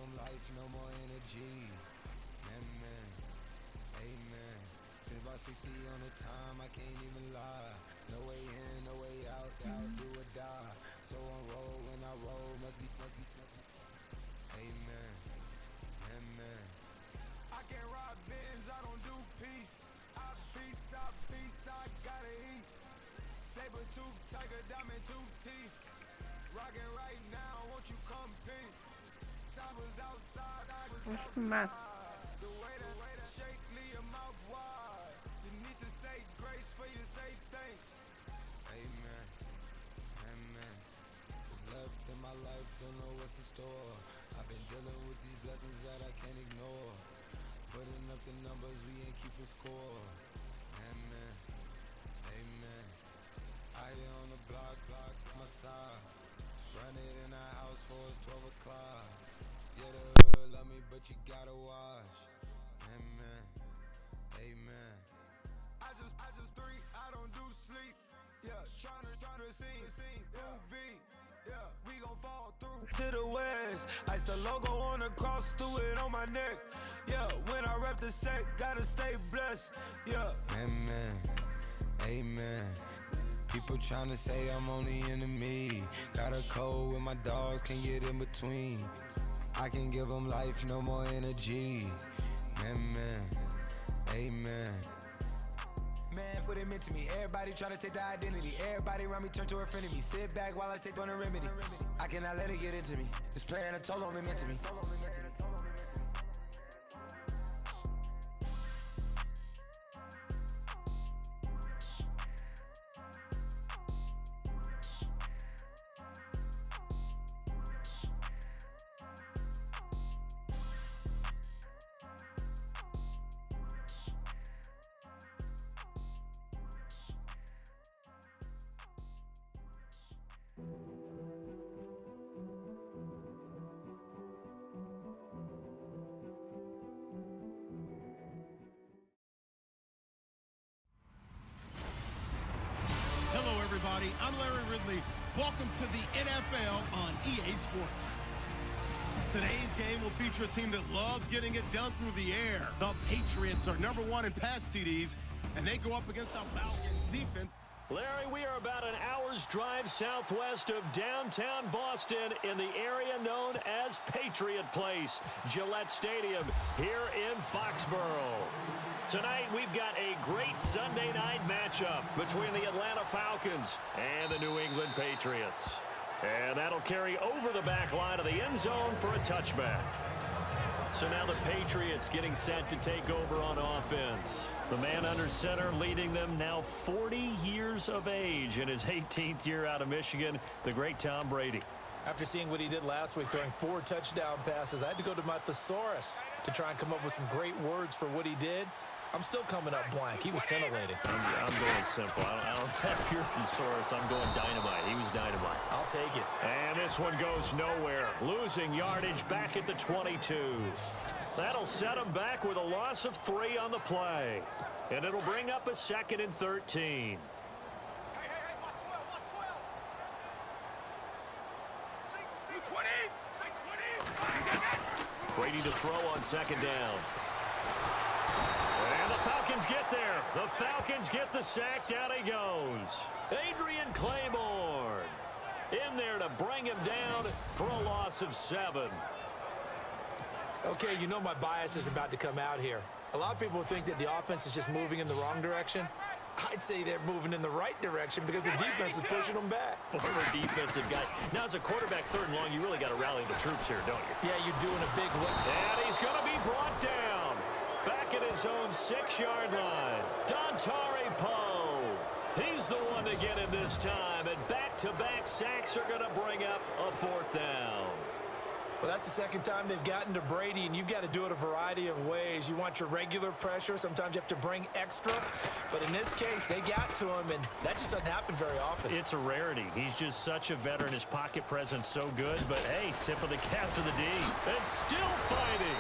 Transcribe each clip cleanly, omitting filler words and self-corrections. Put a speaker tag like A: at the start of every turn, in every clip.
A: them life, no more energy. Amen, amen. Spent about 60 on the time, I can't even lie. No way in, no way out, do or die. So on roll when I roll, must be. Amen, amen. I can't ride bins, I don't do peace. I gotta eat. Saber tooth, tiger, diamond tooth teeth. Rockin' right now, won't you come pink? I was outside.
B: Matt.
A: The way to shake, leave your mouth wide. You need to say grace for you say thanks. Amen, amen. What's left in my life, don't know what's in store. I've been dealing with these blessings that I can't ignore. Putting up the numbers, we ain't keeping score. Amen, amen. I here on the block, my side. Run it in the house for it's 12 o'clock. Yeah, the hood love me, but you gotta watch. Amen, amen. I just three, I don't do sleep. Yeah, tryna see, movie. Yeah, we gon' fall through to the west. Ice the logo on the cross, threw it on my neck. Yeah, when I rep the set, gotta stay blessed. Yeah, amen, amen. People tryna say I'm only enemy. Got a code with my dogs, can't get in between. I can give them life, no more energy. Amen, amen. Man, what it meant to me. Everybody tryna take the identity. Everybody around me turn to a friend of me. Sit back while I take on a remedy. I cannot let it get into me. It's playing a toll on me, meant to me.
C: Hello, everybody. I'm Larry Ridley. Welcome to the NFL on EA Sports. Today's game will feature a team that loves getting it done through the air. The Patriots are #1 in pass TDs, and they go up against the Falcons defense.
D: Larry, we are about an hour's drive southwest of downtown Boston in the area known as Patriot Place, Gillette Stadium here in Foxborough. Tonight, we've got a great Sunday night matchup between the Atlanta Falcons and the New England Patriots. And that'll carry over the back line of the end zone for a touchback. So now the Patriots getting set to take over on offense. The man under center leading them now 40 years of age in his 18th year out of Michigan, the great Tom Brady.
E: After seeing what he did last week, throwing 4 touchdown passes, I had to go to my thesaurus to try and come up with some great words for what he did. I'm still coming up blank. He was scintillating.
D: I'm going simple. I don't have your thesaurus. I'm going dynamite. He was dynamite.
E: I'll take it.
D: And this one goes nowhere. Losing yardage back at the 22. That'll set him back with a loss of 3 on the play. And it'll bring up a 2nd and 13. Brady to throw on 2nd down. And the Falcons get there. The Falcons get the sack. Down he goes. Adrian Claiborne in there to bring him down for a loss of 7.
E: Okay, you know my bias is about to come out here. A lot of people think that the offense is just moving in the wrong direction. I'd say they're moving in the right direction because the defense is pushing them back.
D: Former defensive guy. Now, as a quarterback 3rd and long, you really got to rally the troops here, don't you?
E: Yeah, you're doing a big win.
D: And he's going to be brought down. Back at his own 6-yard line. Dontari Poe. He's the one to get him this time. And back-to-back sacks are going to bring up a 4th down.
E: Well, that's the 2nd time they've gotten to Brady, and you've got to do it a variety of ways. You want your regular pressure. Sometimes you have to bring extra. But in this case, they got to him, and that just doesn't happen very often.
D: It's a rarity. He's just such a veteran. His pocket presence so good. But, hey, tip of the cap to the D. And still fighting.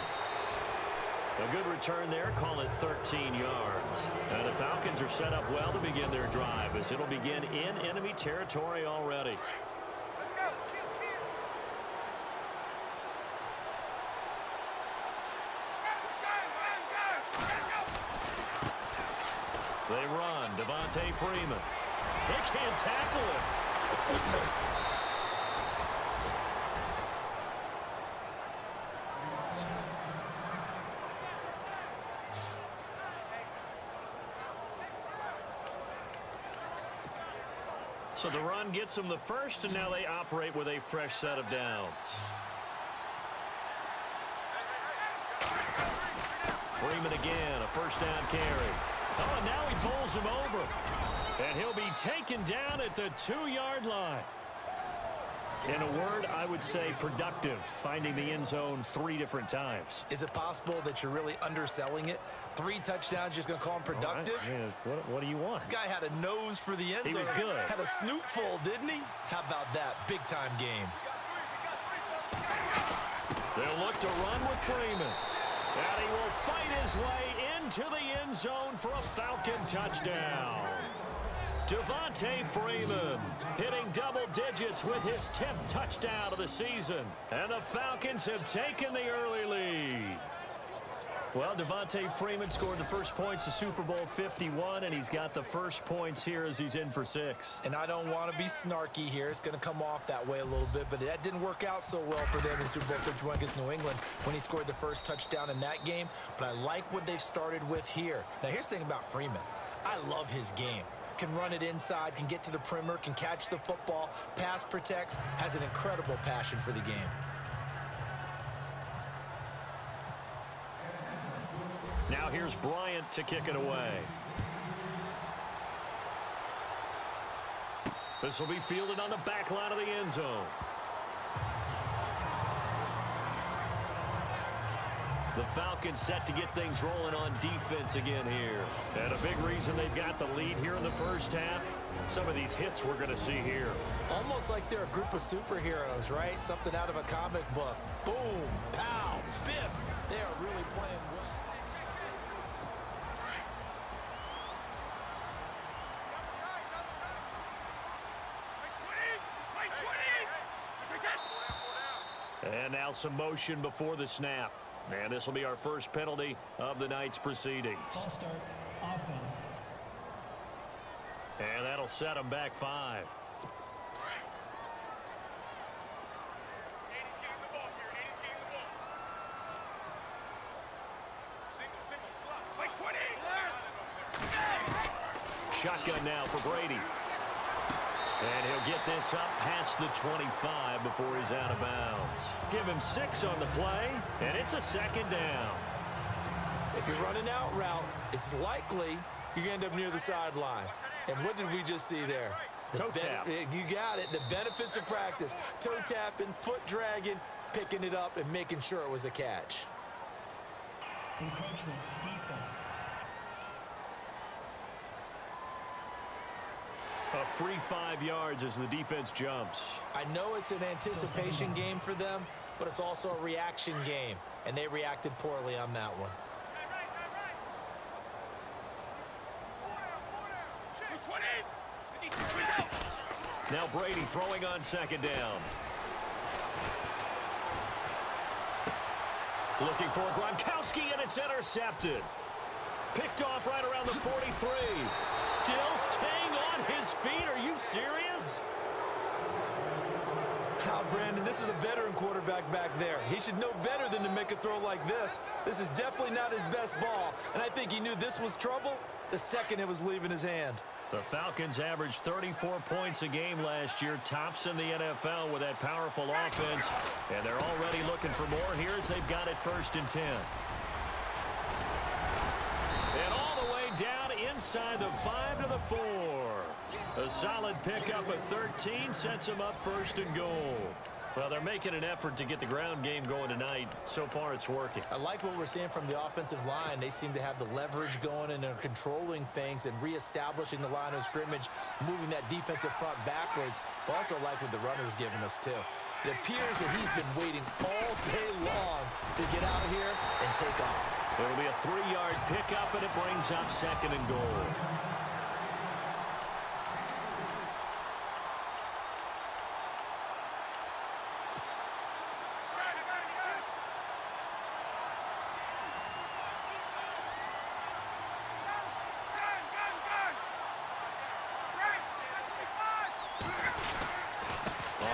D: A good return there. Call it 13 yards. And the Falcons are set up well to begin their drive as it'll begin in enemy territory already. They run. Devontae Freeman. They can't tackle him. So the run gets them the first, and now they operate with a fresh set of downs. Freeman again, a first down carry. Oh, and now he bowls him over. And he'll be taken down at the 2-yard line. In a word, I would say productive, finding the end zone 3 different times.
E: Is it possible that you're really underselling it? 3 touchdowns, just going to call him productive?
D: Right. What do you want?
E: This guy had a nose for the end zone.
D: He was good.
E: Had a snoot full, didn't he? How about that? Big-time game.
D: They'll look to run with Freeman. And he will fight his way into the end zone for a Falcon touchdown. Devontae Freeman hitting double digits with his 10th touchdown of the season. And the Falcons have taken the early lead. Well, Devontae Freeman scored the first points of Super Bowl 51, and he's got the first points here as he's in for 6.
E: And I don't want to be snarky here. It's going to come off that way a little bit, but that didn't work out so well for them in Super Bowl 51 against New England when he scored the first touchdown in that game. But I like what they've started with here. Now, here's the thing about Freeman. I love his game. Can run it inside, can get to the perimeter, can catch the football, pass protects, has an incredible passion for the game.
D: Now here's Bryant to kick it away. This will be fielded on the back line of the end zone. The Falcons set to get things rolling on defense again here. And a big reason they've got the lead here in the first half, some of these hits we're going to see here.
E: Almost like they're a group of superheroes, right? Something out of a comic book. Boom, pow, biff. They are really playing well.
D: And now some motion before the snap. And this will be our first penalty of the night's proceedings.
B: Ball start, offense.
D: And that'll set them back 5. Shotgun now for Brady. And he'll get this up past the 25 before he's out of bounds. Give him 6 on the play, and it's a second down.
E: If you're running out route, it's likely you're going to end up near the sideline. And what did we just see there?
D: Toe tap.
E: You got it. The benefits of practice. Toe tapping, foot dragging, picking it up, and making sure it was a catch.
B: Encroachment, defense.
D: A free 5 yards as the defense jumps.
E: I know it's an anticipation game for them, but it's also a reaction game, and they reacted poorly on that one.
D: Now Brady throwing on second down. Looking for Gronkowski, and it's intercepted. Picked off right around the 43. Still staying on his feet. Are you serious?
E: Now, Brandon, this is a veteran quarterback back there. He should know better than to make a throw like this. This is definitely not his best ball, and I think he knew this was trouble the second it was leaving his hand.
D: The Falcons averaged 34 points a game last year, tops in the NFL with that powerful offense, and they're already looking for more here as they've got it 1st and 10. And all the way down inside the 5 to the 4. A solid pickup of 13 sets them up 1st and goal. Well, they're making an effort to get the ground game going tonight. So far, it's working.
E: I like what we're seeing from the offensive line. They seem to have the leverage going, and they're controlling things and reestablishing the line of scrimmage, moving that defensive front backwards. But also like what the runner's giving us, too. It appears that he's been waiting all day long to get out of here and take off.
D: It'll be a 3-yard pickup, and it brings up 2nd and goal.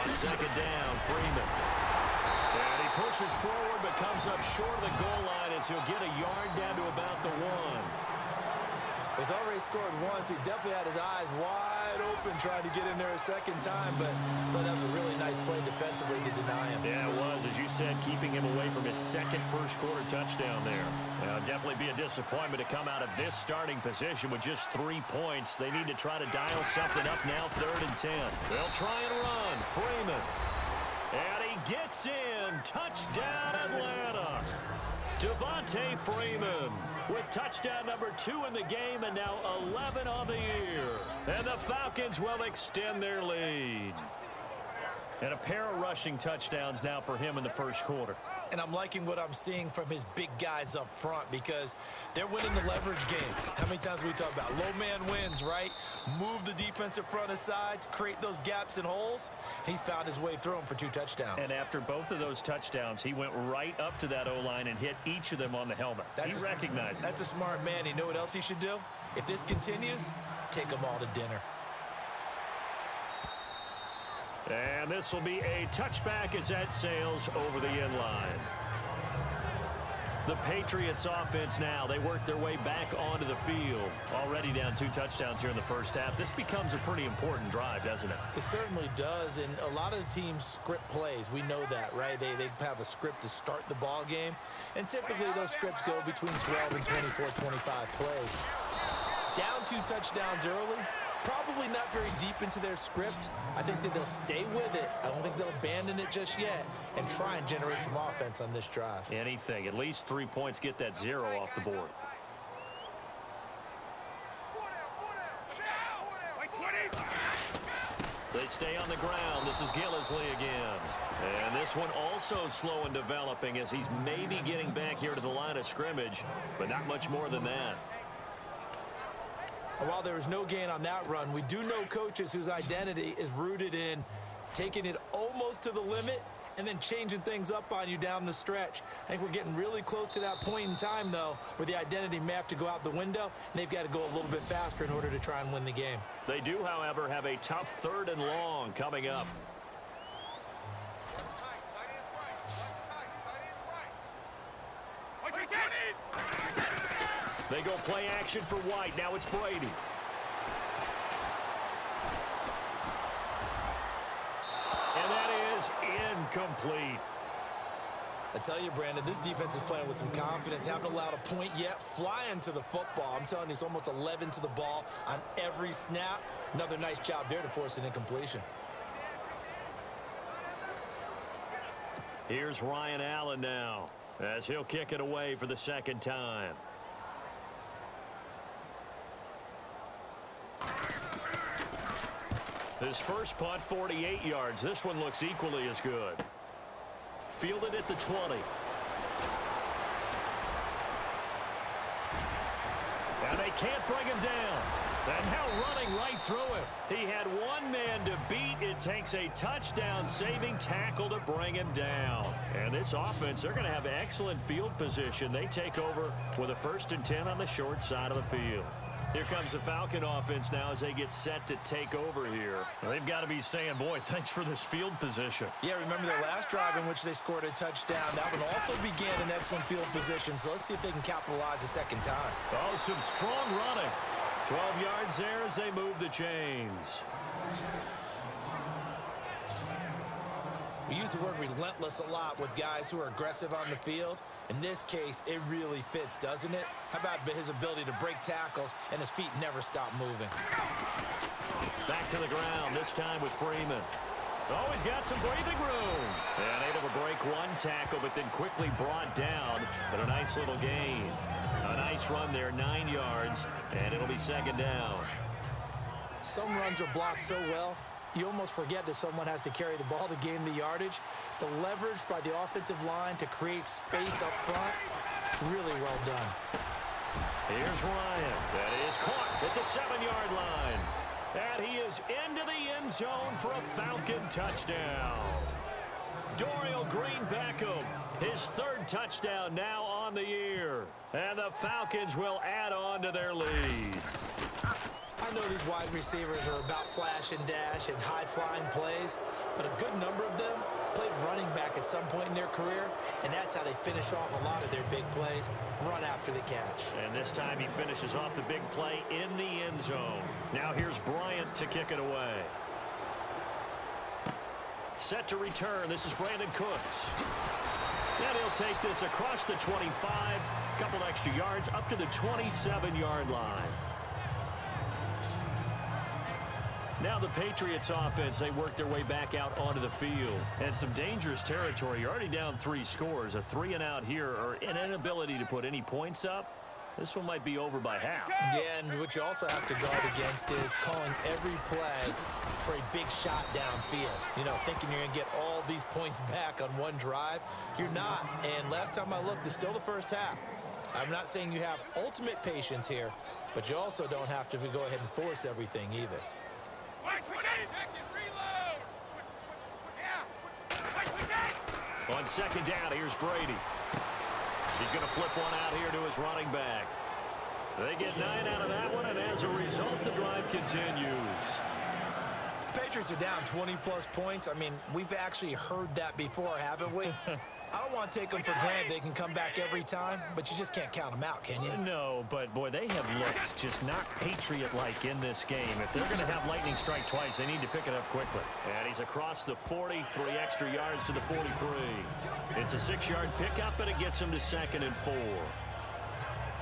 D: On second down, Freeman. And he pushes forward but comes up short of the goal line as he'll get a yard down to about the 1.
E: He's already scored once. He definitely had his eyes wide open trying to get in there a second time, but I thought that was a really nice play defensively to deny him.
D: Yeah, it was, as you said, keeping him away from his second first-quarter touchdown there. Definitely be a disappointment to come out of this starting position with just 3 points. They need to try to dial something up now, 3rd and 10. They'll try and run. Freeman. And he gets in. Touchdown, Atlanta. Devontae Freeman with touchdown number 2 in the game and now 11 on the year. And the Falcons will extend their lead. And a pair of rushing touchdowns now for him in the first quarter.
E: And I'm liking what I'm seeing from his big guys up front because they're winning the leverage game. How many times we talk about low man wins, right? Move the defensive front aside, create those gaps and holes. He's found his way through them for 2 touchdowns.
D: And after both of those touchdowns, he went right up to that O-line and hit each of them on the helmet. He recognized it.
E: That's a smart man. You know what else he should do? If this continues, take them all to dinner.
D: And this will be a touchback as that sails over the end line. The Patriots offense now, they work their way back onto the field. Already down 2 touchdowns here in the first half. This becomes a pretty important drive, doesn't it?
E: It certainly does, and a lot of the teams script plays. We know that, right? They have a script to start the ball game, and typically those scripts go between 12 and 24, 25 plays. Down 2 touchdowns early. Probably not very deep into their script. I think that they'll stay with it. I don't think they'll abandon it just yet and try and generate some offense on this drive.
D: Anything. At least 3 points, get that 0 off the board. They stay on the ground. This is Gillisley again. And this one also slow in developing as he's maybe getting back here to the line of scrimmage, but not much more than that.
E: While there was no gain on that run, we do know coaches whose identity is rooted in taking it almost to the limit and then changing things up on you down the stretch. I think we're getting really close to that point in time, though, where the identity may have to go out the window, and they've got to go a little bit faster in order to try and win the game.
D: They do, however, have a tough 3rd and long coming up. They go play action for White. Now it's Brady. And that is incomplete.
E: I tell you, Brandon, this defense is playing with some confidence. Haven't allowed a point yet. Flying to the football. I'm telling you, it's almost 11 to the ball on every snap. Another nice job there to force an incompletion.
D: Here's Ryan Allen now as he'll kick it away for the 2nd time. His first punt, 48 yards. This one looks equally as good. Fielded at the 20. And they can't bring him down. And now running right through him. He had one man to beat. It takes a touchdown-saving tackle to bring him down. And this offense, they're going to have excellent field position. They take over with a 1st and 10 on the short side of the field. Here comes the Falcon offense now as they get set to take over here. They've got to be saying, boy, thanks for this field position.
E: Yeah, remember their last drive in which they scored a touchdown. That one also began in excellent field position, so let's see if they can capitalize a 2nd time.
D: Oh, some strong running. 12 yards there as they move the chains.
E: We use the word relentless a lot with guys who are aggressive on the field. In this case, it really fits, doesn't it? How about his ability to break tackles and his feet never stop moving?
D: Back to the ground, this time with Freeman. Oh, he's got some breathing room. And able to break 1 tackle, but then quickly brought down. But a nice little gain. A nice run there, 9 yards, and it'll be 2nd down.
E: Some runs are blocked so well, you almost forget that someone has to carry the ball to gain the yardage. The leverage by the offensive line to create space up front, really well done.
D: Here's Ryan. That is caught at the 7-yard line. And he is into the end zone for a Falcon touchdown. Dorial Green-Beckham, his 3rd touchdown now on the year. And the Falcons will add on to their lead.
E: I know these wide receivers are about flash and dash and high-flying plays, but a good number of them played running back at some point in their career, and that's how they finish off a lot of their big plays, run after the catch.
D: And this time he finishes off the big play in the end zone. Now here's Bryant to kick it away. Set to return. This is Brandon Cooks. And he'll take this across the 25, a couple extra yards up to the 27-yard line. Now the Patriots offense, they work their way back out onto the field. And some dangerous territory. You're already down 3 scores. A 3-and-out here, or an inability to put any points up. This one might be over by half.
E: Yeah, and what you also have to guard against is calling every play for a big shot downfield. You know, thinking you're going to get all these points back on one drive. You're not. And last time I looked, it's still the first half. I'm not saying you have ultimate patience here, but you also don't have to go ahead and force everything either.
D: On second down, here's Brady. He's going to flip one out here to his running back. They get 9 out of that one, and as a result, the drive continues.
E: The Patriots are down 20-plus points. I mean, we've actually heard that before, haven't we? I don't want to take them for granted they can come back every time, but you just can't count them out, can you?
D: No, but, boy, they have looked just not Patriot-like in this game. If they're going to have lightning strike twice, they need to pick it up quickly. And he's across the 40, 3 extra yards to the 43. It's a 6-yard pickup, and it gets him to 2nd and 4.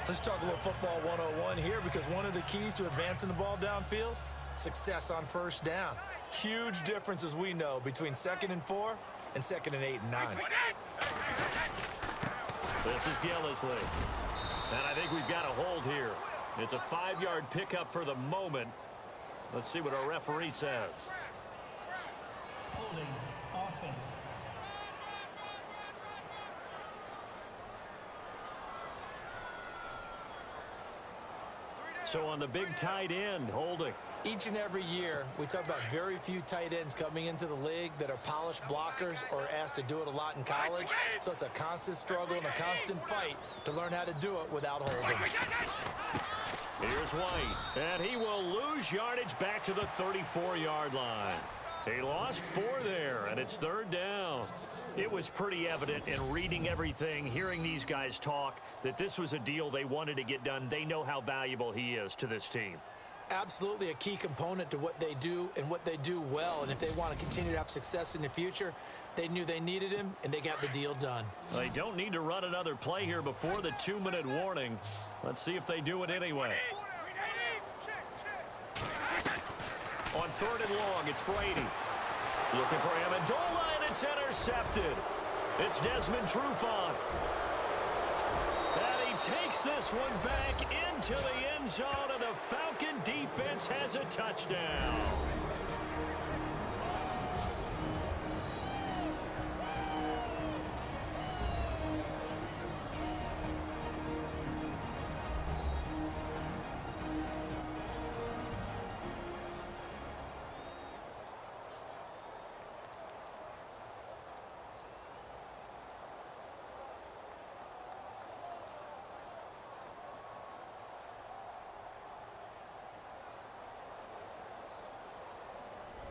E: Let's talk a little football 101 here, because one of the keys to advancing the ball downfield, success on first down. Huge difference, as we know, between 2nd and 4 and 2nd and 8 and 9.
D: This is Gillisley. And I think we've got a hold here. It's a 5-yard pickup for the moment. Let's see what our referee says.
B: Holding offense.
D: So on the big tight end, holding.
E: Each and every year, we talk about very few tight ends coming into the league that are polished blockers or asked to do it a lot in college. So it's a constant struggle and a constant fight to learn how to do it without holding.
D: Here's White, and he will lose yardage back to the 34-yard line. He lost 4 there, and it's 3rd down. It was pretty evident in reading everything, hearing these guys talk, that this was a deal they wanted to get done. They know how valuable he is to this team.
E: Absolutely a key component to what they do and what they do well. And if they want to continue to have success in the future, they knew they needed him, and they got the deal done.
D: They don't need to run another play here before the 2-minute warning. Let's see if they do it anyway. On 3rd and long, it's Brady. Looking for Amendola, and it's intercepted. It's Desmond Trufant. And he takes this one back into the end zone, and the Falcon defense has a touchdown.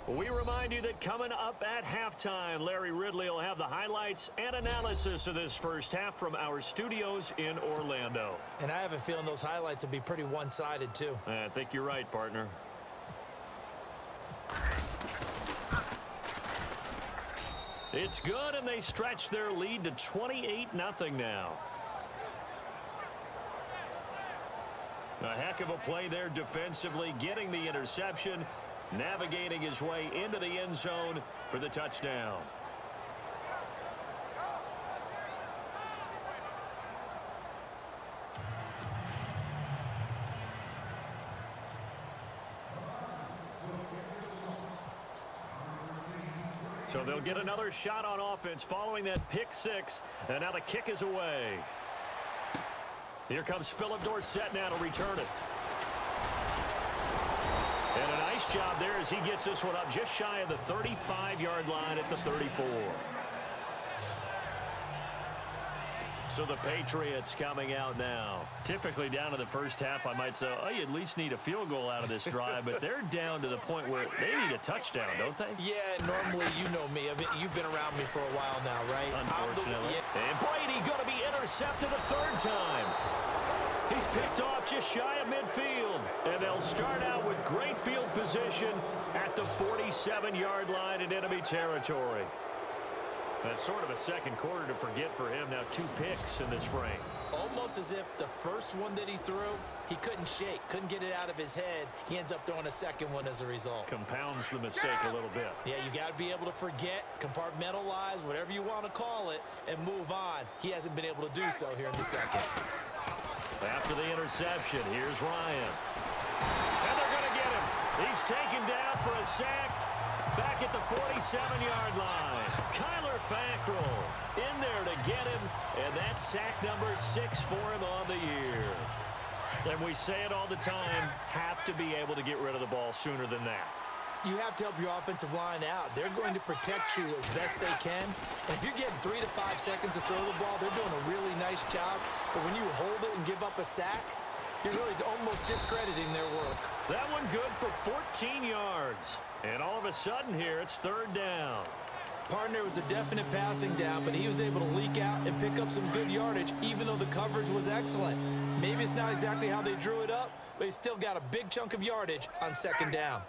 D: We remind you that coming up at halftime, Larry Ridley will have the highlights and analysis of this first half from our studios in Orlando.
E: And I have a feeling those highlights will be pretty one-sided, too.
D: I think you're right, partner. It's good, and they stretch their lead to 28-0 now. A heck of a play there defensively, getting the interception, navigating his way into the end zone for the touchdown. So they'll get another shot on offense following that pick 6, and now the kick is away. Here comes Philip Dorsett now to return it. And a nice job there as he gets this one up just shy of the 35-yard line at the 34. So the Patriots coming out now. Typically down to the first half, I might say, oh, you at least need a field goal out of this drive, but they're down to the point where they need a touchdown, don't they?
E: Yeah, normally, you know me. I mean, you've been around me for a while now, right?
D: Unfortunately. And Brady going to be intercepted a third time. He's picked off just shy of midfield. And they'll start out with great field position at the 47-yard line in enemy territory. That's sort of a second quarter to forget for him. Now 2 picks in this frame.
E: Almost as if the first one that he threw, he couldn't shake, couldn't get it out of his head. He ends up throwing a second one as a result.
D: Compounds the mistake a little bit.
E: Yeah, you got to be able to forget, compartmentalize, whatever you want to call it, and move on. He hasn't been able to do so here in the second.
D: After the interception, here's Ryan. And they're going to get him. He's taken down for a sack back at the 47-yard line. Kyler Fackrell in there to get him, and that's sack number 6 for him on the year. And we say it all the time, have to be able to get rid of the ball sooner than that.
E: You have to help your offensive line out. They're going to protect you as best they can. And if you're getting 3 to 5 seconds to throw the ball, they're doing a really nice job. But when you hold it and give up a sack, you're really almost discrediting their work.
D: That one good for 14 yards. And all of a sudden here, it's third down.
E: Partner was a definite passing down, but he was able to leak out and pick up some good yardage, even though the coverage was excellent. Maybe it's not exactly how they drew it up, but he still got a big chunk of yardage on second down.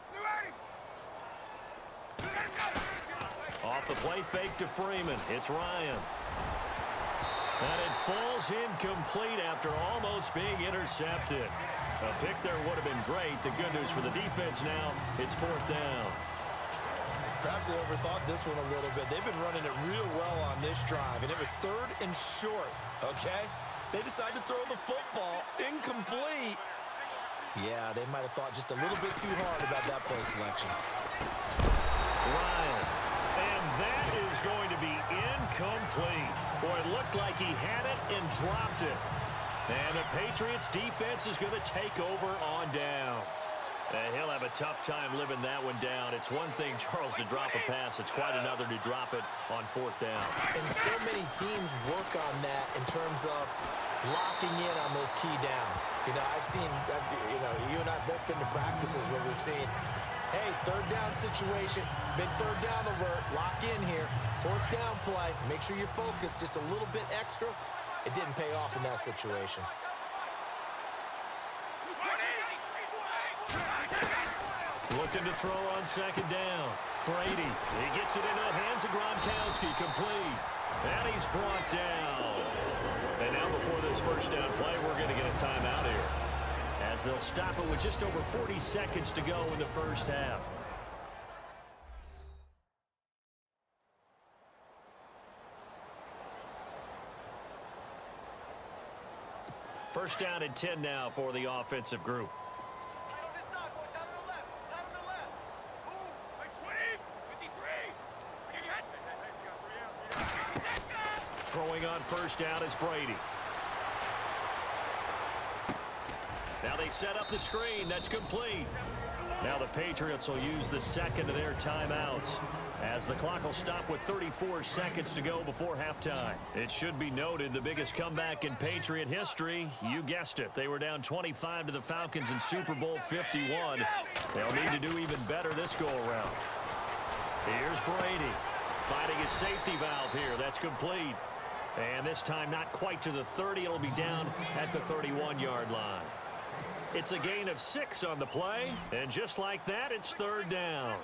D: Off the play fake to Freeman. It's Ryan. And it falls incomplete after almost being intercepted. A pick there would have been great. The good news for the defense now, it's fourth down.
E: Perhaps they overthought this one a little bit. They've been running it real well on this drive, and it was third and short, okay? They decided to throw the football incomplete. Yeah, they might have thought just a little bit too hard about that play selection.
D: Ryan. And that is going to be incomplete. Boy, it looked like he had it and dropped it. And the Patriots defense is going to take over on down. And he'll have a tough time living that one down. It's one thing, Charles, to drop a pass. It's quite another to drop it on fourth down.
E: And so many teams work on that in terms of locking in on those key downs. You know, you and I have both been to practices where we've seen, hey, third down situation, big third down alert, lock in here, fourth down play, make sure you're focused just a little bit extra. It didn't pay off in that situation.
D: Looking to throw on second down. Brady, he gets it into the hands of Gronkowski, complete. And he's brought down. And now before this first down play, we're going to get a timeout here, as they'll stop it with just over 40 seconds to go in the first half. First down and 10 now for the offensive group. Throwing on first down is Brady. Now they set up the screen. That's complete. Now the Patriots will use the second of their timeouts, as the clock will stop with 34 seconds to go before halftime. It should be noted, the biggest comeback in Patriot history. You guessed it. They were down 25 to the Falcons in Super Bowl 51. They'll need to do even better this go-around. Here's Brady finding his safety valve here. That's complete. And this time not quite to the 30. It'll be down at the 31-yard line. It's a gain of 6 on the play, and just like that, it's third down.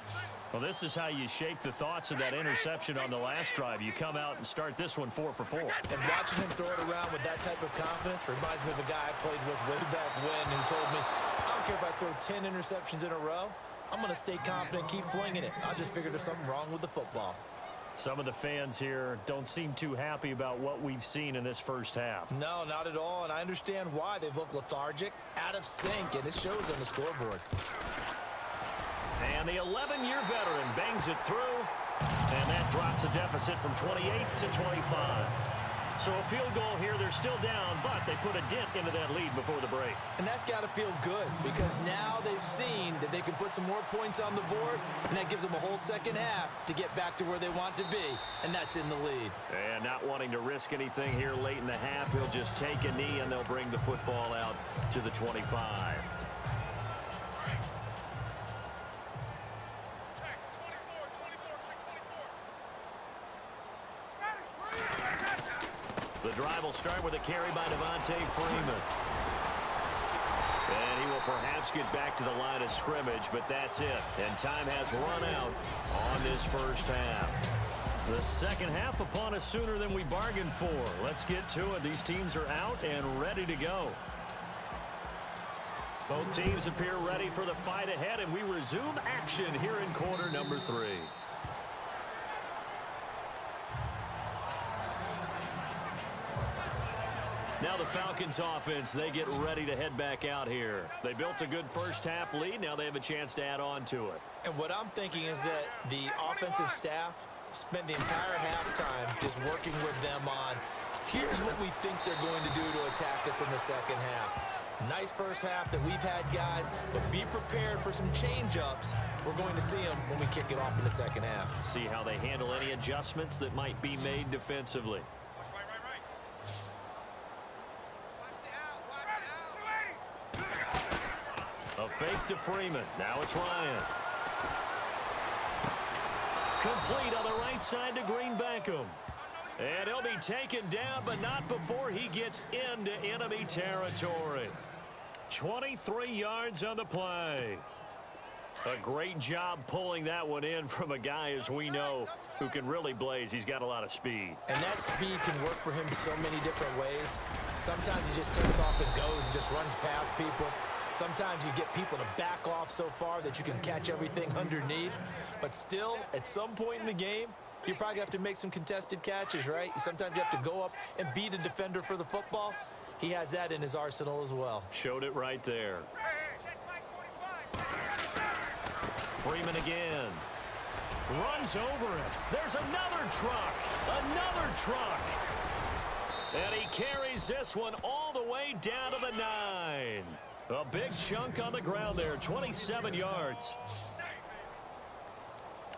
D: Well, this is how you shake the thoughts of that interception on the last drive. You come out and start this one 4 for 4.
E: And watching him throw it around with that type of confidence reminds me of a guy I played with way back when who told me, I don't care if I throw 10 interceptions in a row, I'm going to stay confident, keep flinging it. I just figured there's something wrong with the football.
D: Some of the fans here don't seem too happy about what we've seen in this first half.
E: No, not at all, and I understand why. They've looked lethargic, out of sync, and it shows on the scoreboard.
D: And the 11-year veteran bangs it through, and that drops a deficit from 28 to 25. So a field goal here, they're still down, but they put a dent into that lead before the break.
E: And that's got to feel good because now they've seen that they can put some more points on the board, and that gives them a whole second half to get back to where they want to be, and that's in the lead.
D: And not wanting to risk anything here late in the half, he'll just take a knee, and they'll bring the football out to the 25. The drive will start with a carry by Devontae Freeman. And he will perhaps get back to the line of scrimmage, but that's it. And time has run out on this first half. The second half upon us sooner than we bargained for. Let's get to it. These teams are out and ready to go. Both teams appear ready for the fight ahead, and we resume action here in quarter number 3. Now the Falcons offense, they get ready to head back out here. They built a good first half lead. Now they have a chance to add on to it.
E: And what I'm thinking is that the offensive staff spent the entire halftime just working with them on, here's what we think they're going to do to attack us in the second half. Nice first half that we've had, guys, but be prepared for some change-ups. We're going to see them when we kick it off in the second half.
D: See how they handle any adjustments that might be made defensively. A fake to Freeman. Now it's Ryan. Complete on the right side to Green Beckham. And he'll be taken down, but not before he gets into enemy territory. 23 yards on the play. A great job pulling that one in from a guy, as we know, who can really blaze. He's got a lot of speed.
E: And that speed can work for him so many different ways. Sometimes he just takes off and goes and just runs past people. Sometimes you get people to back off so far that you can catch everything underneath. But still, at some point in the game, you probably have to make some contested catches, right? Sometimes you have to go up and beat a defender for the football. He has that in his arsenal as well.
D: Showed it right there. Freeman again. Runs over it. There's another truck. Another truck. And he carries this one all the way down to the 9. A big chunk on the ground there, 27 yards.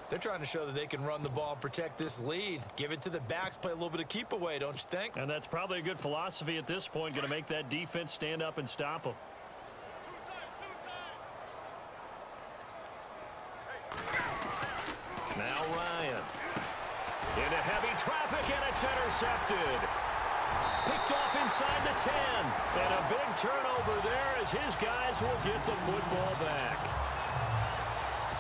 E: They're trying to show that they can run the ball and protect this lead. Give it to the backs, play a little bit of keep away, don't you think?
D: And that's probably a good philosophy at this point, going to make that defense stand up and stop them. Now Ryan. Into heavy traffic, and it's intercepted. Picked off inside the 10. And a big turnover there as his guys will get the football back.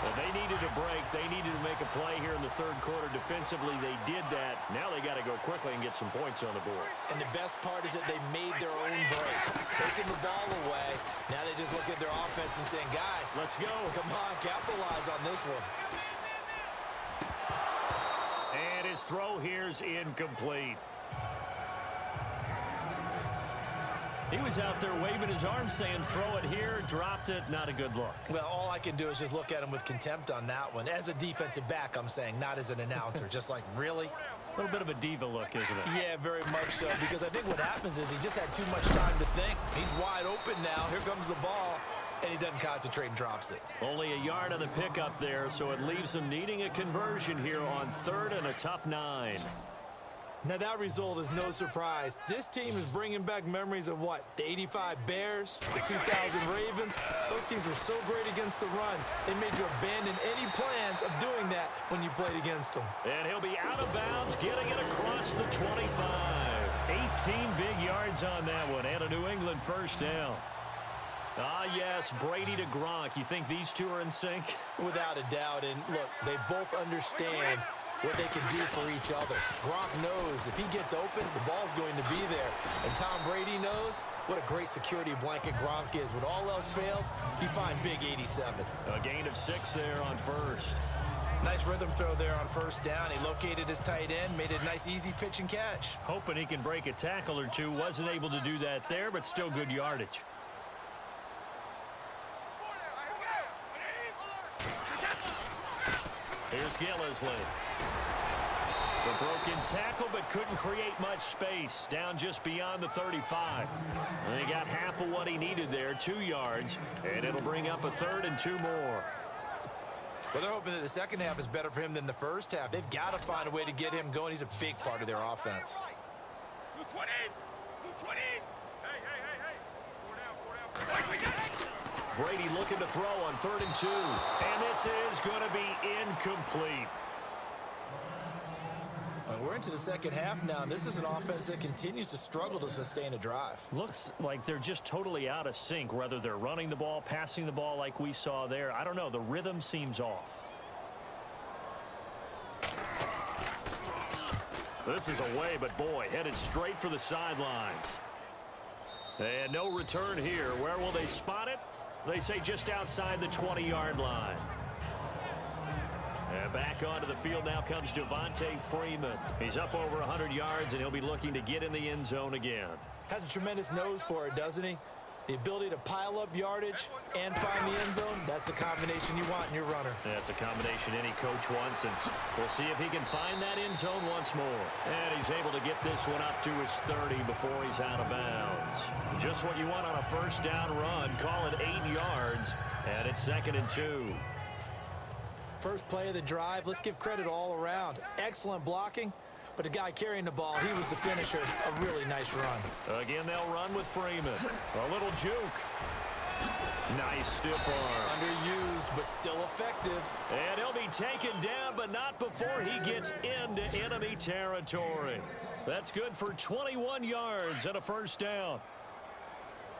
D: Well, they needed a break. They needed to make a play here in the third quarter. Defensively, they did that. Now they got to go quickly and get some points on the board.
E: And the best part is that they made their own break. Taking the ball away. Now they just look at their offense and saying, guys,
D: let's go.
E: Come on, capitalize on this one.
D: And his throw here's incomplete. He was out there waving his arms saying, throw it here, dropped it, not a good look.
E: Well, all I can do is just look at him with contempt on that one. As a defensive back, I'm saying, not as an announcer. Just like, really?
D: A little bit of a diva look, isn't it?
E: Yeah, very much so, because I think what happens is he just had too much time to think. He's wide open now. Here comes the ball, and he doesn't concentrate and drops it.
D: Only a yard on the pickup there, so it leaves him needing a conversion here on third and a tough 9.
E: Now, that result is no surprise. This team is bringing back memories of what? The 85 Bears, the 2000 Ravens. Those teams were so great against the run. They made you abandon any plans of doing that when you played against them.
D: And he'll be out of bounds, getting it across the 25. 18 big yards on that one, and a New England first down. Ah, yes, Brady to Gronk. You think these two are in sync?
E: Without a doubt. And, look, they both understand what they can do for each other. Gronk knows if he gets open, the ball's going to be there. And Tom Brady knows what a great security blanket Gronk is. When all else fails, you find big 87.
D: A gain of 6 there on first.
E: Nice rhythm throw there on first down. He located his tight end, made a nice easy pitch and catch.
D: Hoping he can break a tackle or two. Wasn't able to do that there, but still good yardage. Here's Gillisley. The broken tackle, but couldn't create much space. Down just beyond the 35. And he got half of what he needed there, 2 yards. And it'll bring up a 3rd and 2 more.
E: Well, they're hoping that the second half is better for him than the first half. They've got to find a way to get him going. He's a big part of their offense.
D: Brady looking to throw on 3rd and 2. And this is going to be incomplete.
E: We're into the second half now, and this is an offense that continues to struggle to sustain a drive.
D: Looks like they're just totally out of sync, whether they're running the ball, passing the ball like we saw there. I don't know. The rhythm seems off. This is away, but boy, headed straight for the sidelines. And no return here. Where will they spot it? They say just outside the 20-yard line. And back onto the field now comes Devontae Freeman. He's up over 100 yards, and he'll be looking to get in the end zone again.
E: Has a tremendous nose for it, doesn't he? The ability to pile up yardage and find the end zone, that's the combination you want in your runner.
D: That's a combination any coach wants, and we'll see if he can find that end zone once more. And he's able to get this one up to his 30 before he's out of bounds. Just what you want on a first down run. Call it 8 yards, and it's 2nd and 2.
E: First play of the drive, let's give credit all around. Excellent blocking, but the guy carrying the ball, he was the finisher. A really nice run.
D: Again, they'll run with Freeman. A little juke. Nice stiff arm.
E: Underused, but still effective.
D: And he'll be taken down, but not before he gets into enemy territory. That's good for 21 yards and a first down.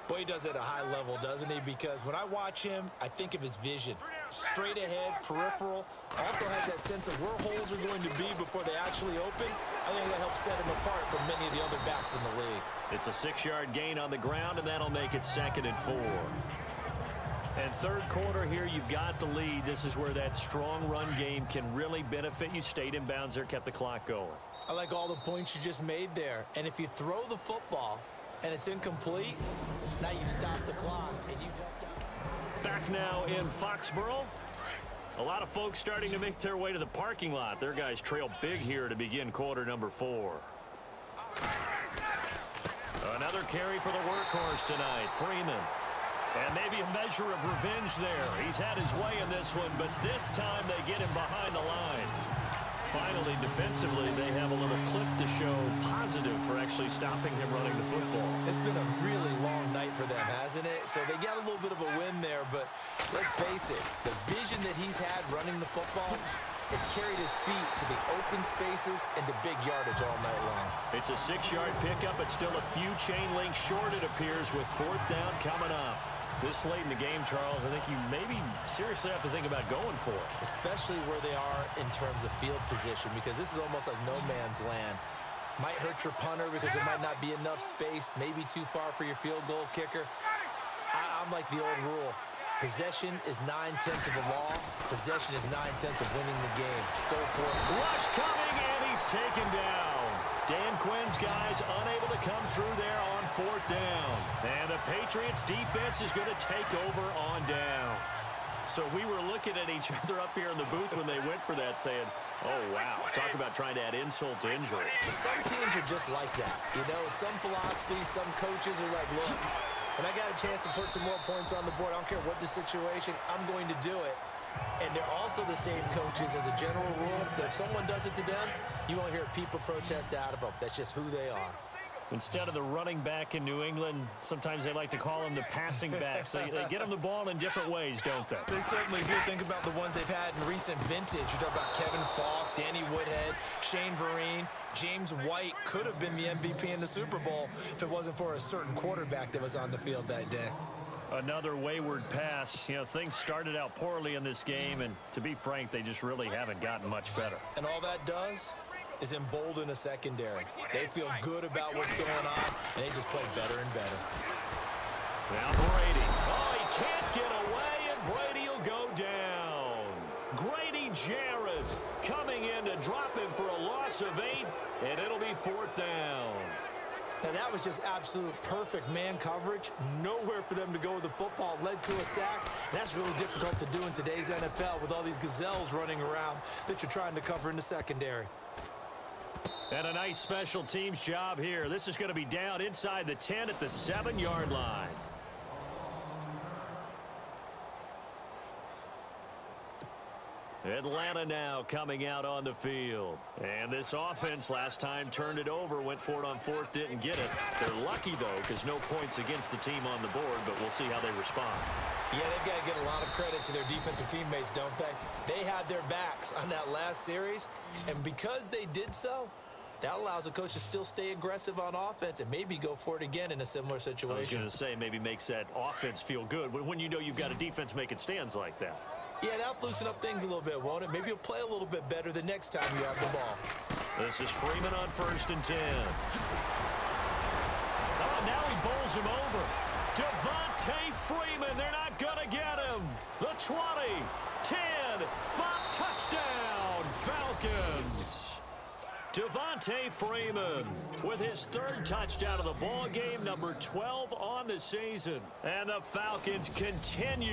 E: Boy, he does it at a high level, doesn't he? Because when I watch him, I think of his vision. Straight ahead, peripheral. Also has that sense of where holes are going to be before they actually open. I think that helps set him apart from many of the other backs in the league.
D: It's a 6-yard gain on the ground, and that'll make it 2nd and 4. And third quarter here, you've got the lead. This is where that strong run game can really benefit you. Stayed in bounds there, kept the clock going.
E: I like all the points you just made there. And if you throw the football and it's incomplete, now you stop the clock and you've helped out.
D: Back now in Foxborough. A lot of folks starting to make their way to the parking lot. Their guys trail big here to begin quarter number 4. Another carry for the workhorse tonight, Freeman. And maybe a measure of revenge there. He's had his way in this one, but this time they get him behind the line. Finally, defensively, they have a little clip to show positive for actually stopping him running the football.
E: It's been a really long night for them, hasn't it? So they got a little bit of a win there, but let's face it, the vision that he's had running the football has carried his feet to the open spaces and to big yardage all night long.
D: It's a 6-yard pickup, but still a few chain links short, it appears, with 4th down coming up. This late in the game, Charles, I think you maybe seriously have to think about going for it.
E: Especially where they are in terms of field position, because this is almost like no man's land. Might hurt your punter because there might not be enough space, maybe too far for your field goal kicker. I'm like the old rule. Possession is 9/10 of the law. Possession is 9/10 of winning the game. Go for it.
D: Rush coming, and he's taken down. Dan Quinn's guys unable to come through there on 4th down. And the Patriots defense is going to take over on down. So we were looking at each other up here in the booth when they went for that saying, oh, wow, talk about trying to add insult to injury.
E: Some teams are just like that. You know, some philosophies, some coaches are like, look, when I got a chance to put some more points on the board, I don't care what the situation, I'm going to do it. And they're also the same coaches as a general rule that if someone does it to them, you won't hear people protest out of them. That's just who they are.
D: Instead of the running back in New England, sometimes they like to call them the passing backs. They get them the ball in different ways, don't they?
E: They certainly do. Think about the ones they've had in recent vintage. You talk about Kevin Falk, Danny Woodhead, Shane Vereen. James White could have been the MVP in the Super Bowl if it wasn't for a certain quarterback that was on the field that day.
D: Another wayward pass. You know, things started out poorly in this game, and to be frank, they just really haven't gotten much better.
E: And all that does is embolden a secondary. They feel good about what's going on, and they just play better and better.
D: Now Brady. Oh, he can't get away, and Brady will go down. Grady Jarrett coming in to drop him for a loss of 8, and it'll be 4th down.
E: Now, that was just absolute perfect man coverage. Nowhere for them to go with the football. Led to a sack. That's really difficult to do in today's NFL with all these gazelles running around that you're trying to cover in the secondary.
D: And a nice special teams job here. This is going to be down inside the 10 at the 7-yard line. Atlanta now coming out on the field. And this offense last time turned it over, went for it on fourth, didn't get it. They're lucky, though, because no points against the team on the board, but we'll see how they respond.
E: Yeah, they've got to give a lot of credit to their defensive teammates, don't they? They had their backs on that last series, and because they did so, that allows the coach to still stay aggressive on offense and maybe go for it again in a similar situation.
D: I was going to say, maybe makes that offense feel good when you know you've got a defense making stands like that.
E: Yeah, that'll loosen up things a little bit, won't it? Maybe you'll play a little bit better the next time you have the ball.
D: This is Freeman on 1st and 10. Oh, now he bowls him over. Devontae Freeman, they're not going to get him. The 20, 10, 5, touchdown, Falcons. Devontae Freeman with his 3rd touchdown of the ball game, number 12 on the season. And the Falcons continue